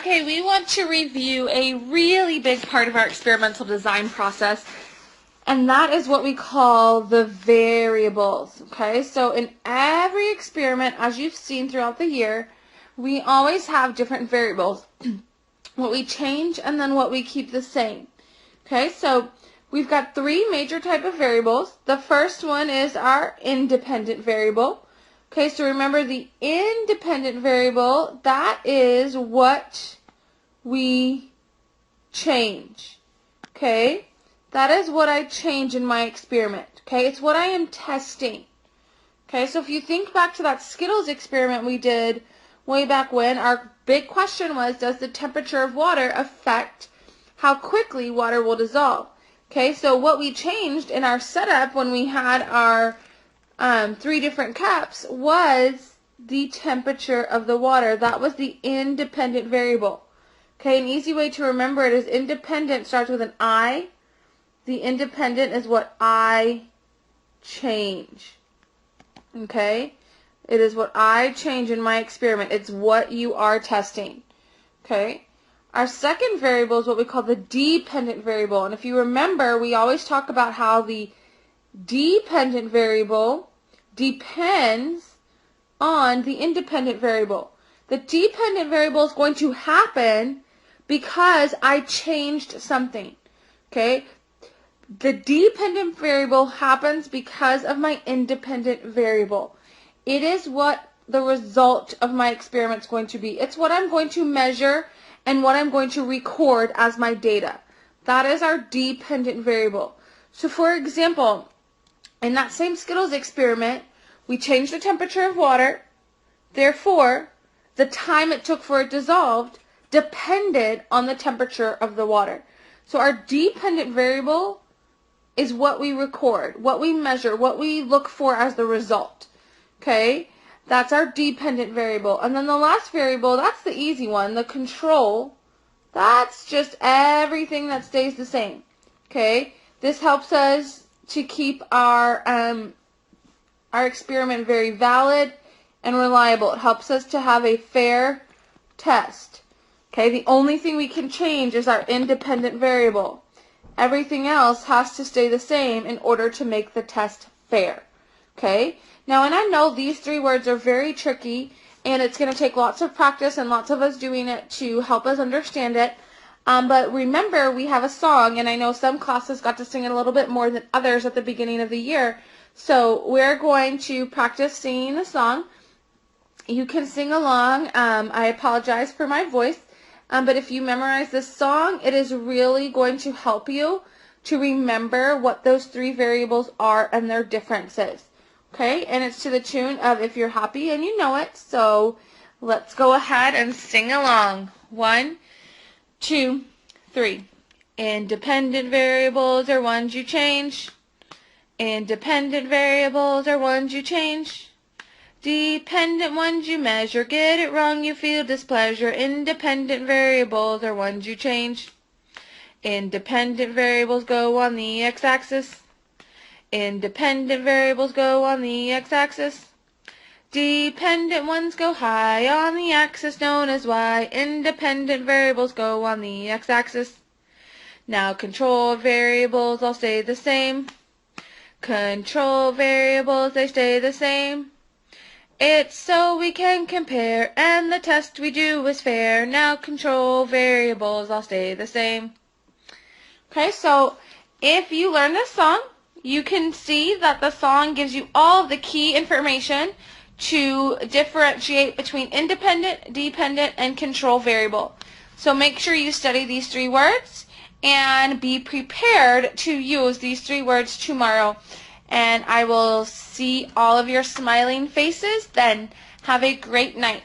Okay, we want to review a really big part of our experimental design process, and that is what we call the variables. Okay, so in every experiment, as you've seen throughout the year, we always have different variables. What we change and then what we keep the same. Okay, so we've got three major type of variables. The first one is our independent variable. Okay, so remember the independent variable, that is what we change. Okay, that is what I change in my experiment. Okay, it's what I am testing. Okay, so if you think back to that Skittles experiment we did way back when, our big question was, does the temperature of water affect how quickly water will dissolve? Okay, so what we changed in our setup when we had our three different cups was the temperature of the water. That was the independent variable. Okay, an easy way to remember it is independent starts with an I. The independent is what I change. Okay, it is what I change in my experiment. It's what you are testing. Okay, our second variable is what we call the dependent variable. And if you remember, we always talk about how the dependent variable depends on the independent variable. The dependent variable is going to happen because I changed something. Okay? The dependent variable happens because of my independent variable. It is what the result of my experiment is going to be. It's what I'm going to measure and what I'm going to record as my data. That is our dependent variable. So for example, in that same Skittles experiment, we changed the temperature of water. Therefore, the time it took for it dissolved depended on the temperature of the water. So our dependent variable is what we record, what we measure, what we look for as the result. Okay? That's our dependent variable. And then the last variable, that's the easy one, the control. That's just everything that stays the same. Okay? This helps us to keep our experiment very valid and reliable. It helps us to have a fair test. Okay, the only thing we can change is our independent variable. Everything else has to stay the same in order to make the test fair. Okay, now, and I know these three words are very tricky, and it's going to take lots of practice and lots of us doing it to help us understand it. But remember, we have a song, and I know some classes got to sing it a little bit more than others at the beginning of the year. So we're going to practice singing the song. You can sing along. I apologize for my voice, but if you memorize this song, it is really going to help you to remember what those three variables are and their differences. Okay, and it's to the tune of If You're Happy and You Know It. So let's go ahead and sing along. 1, 2, 3. Independent variables are ones you change. Independent variables are ones you change. Dependent ones you measure. Get it wrong, you feel displeasure. Independent variables are ones you change. Independent variables go on the x-axis. Independent variables go on the x-axis. Dependent ones go high on the axis known as y. Independent variables go on the x-axis. Now control variables all stay the same. Control variables, they stay the same. It's so we can compare, and the test we do is fair. Now control variables all stay the same. Okay, so if you learn this song, you can see that the song gives you all of the key information to differentiate between independent, dependent, and control variable. So make sure you study these three words and be prepared to use these three words tomorrow. And I will see all of your smiling faces then. Have a great night.